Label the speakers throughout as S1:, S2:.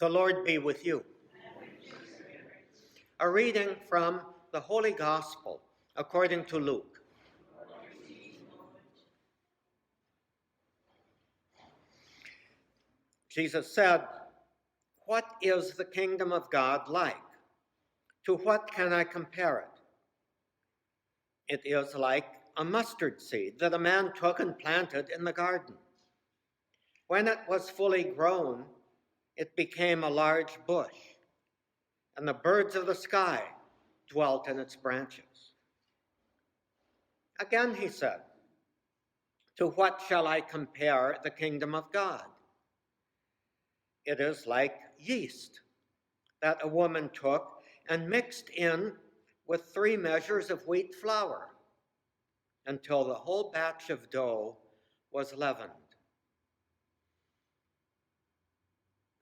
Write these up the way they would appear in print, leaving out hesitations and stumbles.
S1: The Lord be with you. A reading from the Holy Gospel according to Luke. Jesus said, "What is the kingdom of God like? To what can I compare it? It is like a mustard seed that a man took and planted in the garden. When it was fully grown, it became a large bush, and the birds of the sky dwelt in its branches." Again he said, "To what shall I compare the kingdom of God? It is like yeast that a woman took and mixed in with 3 measures of wheat flour until the whole batch of dough was leavened."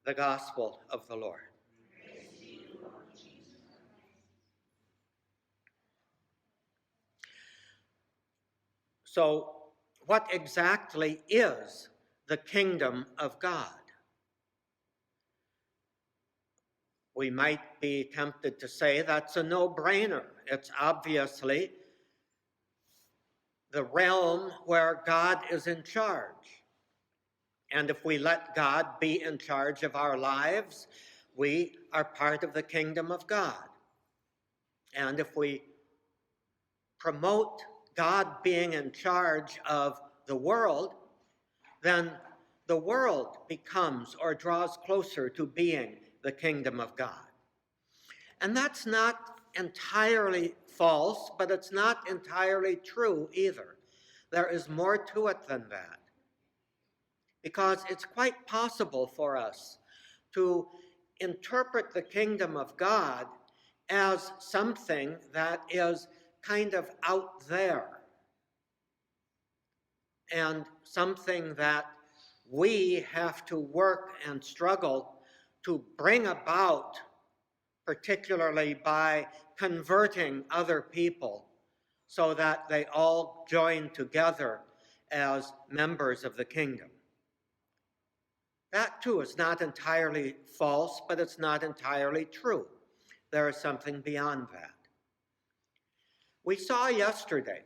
S1: The Gospel of the Lord.
S2: Praise to you, Lord Jesus.
S1: So, what exactly is the kingdom of God? We might be tempted to say that's a no-brainer. It's obviously the realm where God is in charge. And if we let God be in charge of our lives, we are part of the kingdom of God. And if we promote God being in charge of the world, then the world becomes or draws closer to being the kingdom of God. And that's not entirely false, but it's not entirely true either. There is more to it than that. Because it's quite possible for us to interpret the kingdom of God as something that is kind of out there and something that we have to work and struggle to bring about, particularly by converting other people so that they all join together as members of the kingdom. That too is not entirely false, but it's not entirely true. There is something beyond that. We saw yesterday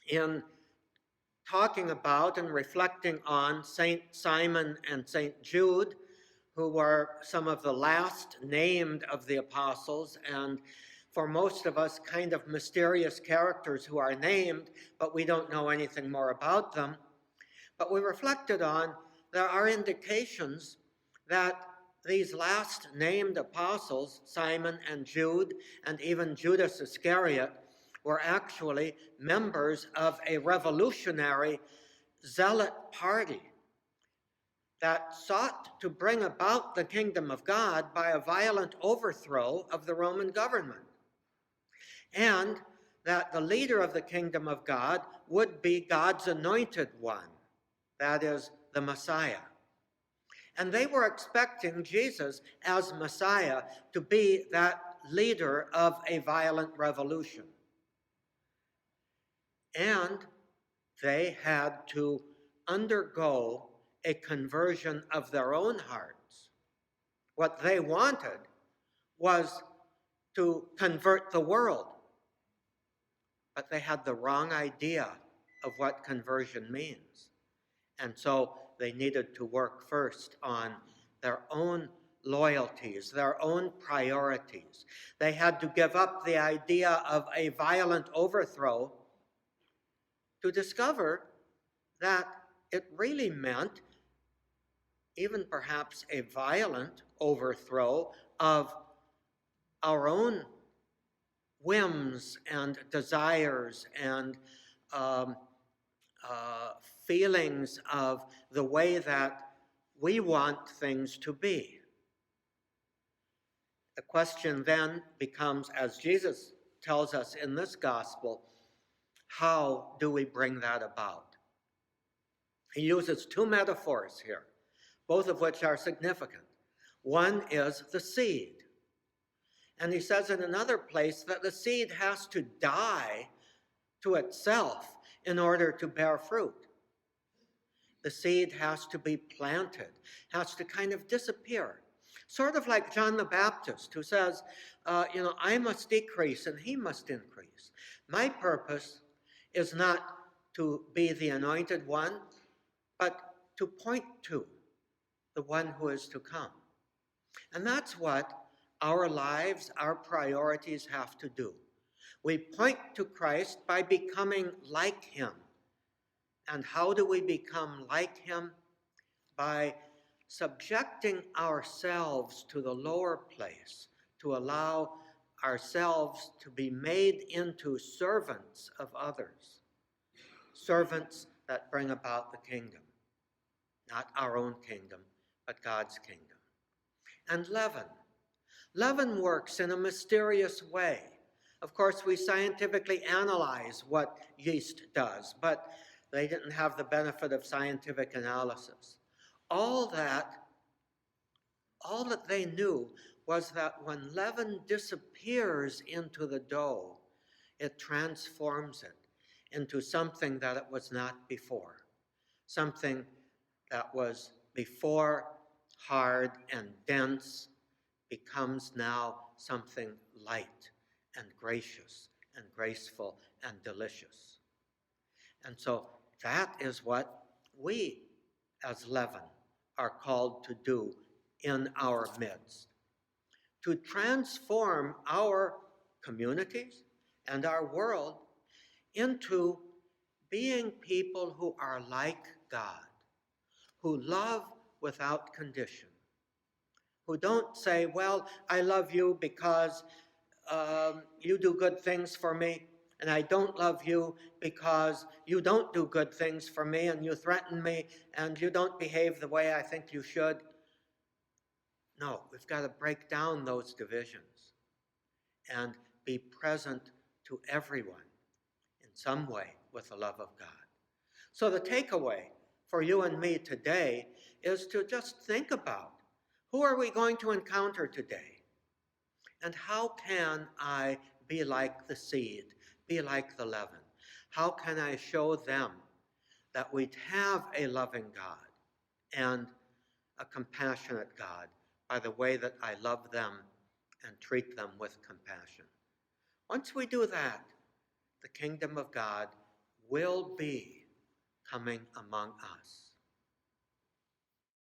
S1: in talking about and reflecting on St. Simon and St. Jude, who were some of the last named of the apostles, and for most of us, kind of mysterious characters who are named, but we don't know anything more about them. But we reflected on there are indications that these last named apostles, Simon and Jude, and even Judas Iscariot, were actually members of a revolutionary zealot party that sought to bring about the kingdom of God by a violent overthrow of the Roman government. And that the leader of the kingdom of God would be God's anointed one, that is, the Messiah. And they were expecting Jesus as Messiah to be that leader of a violent revolution. And they had to undergo a conversion of their own hearts. What they wanted was to convert the world, but they had the wrong idea of what conversion means. And so they needed to work first on their own loyalties, their own priorities. They had to give up the idea of a violent overthrow to discover that it really meant even perhaps a violent overthrow of our own whims and desires and feelings of the way that we want things to be. The question then becomes, as Jesus tells us in this gospel, how do we bring that about? He uses 2 metaphors here, both of which are significant. One is the seed. And he says in another place that the seed has to die to itself in order to bear fruit. The seed has to be planted, has to kind of disappear. Sort of like John the Baptist, who says, I must decrease and he must increase. My purpose is not to be the anointed one, but to point to the one who is to come. And that's what our lives, our priorities have to do. We point to Christ by becoming like him. And how do we become like him? By subjecting ourselves to the lower place, to allow ourselves to be made into servants of others, servants that bring about the kingdom, not our own kingdom, but God's kingdom. And leaven. Leaven works in a mysterious way. Of course, we scientifically analyze what yeast does, but they didn't have the benefit of scientific analysis. All that they knew was that when leaven disappears into the dough, it transforms it into something that it was not before. Something that was before hard and dense becomes now something light and gracious and graceful and delicious. And so that is what we as leaven are called to do in our midst, to transform our communities and our world into being people who are like God, who love without condition, who don't say, well, I love you because you do good things for me, and I don't love you because you don't do good things for me, and you threaten me, and you don't behave the way I think you should. No, we've got to break down those divisions and be present to everyone in some way with the love of God. So the takeaway for you and me today is to just think about, who are we going to encounter today? And how can I be like the seed, be like the leaven? How can I show them that we have a loving God and a compassionate God by the way that I love them and treat them with compassion? Once we do that, the kingdom of God will be coming among us.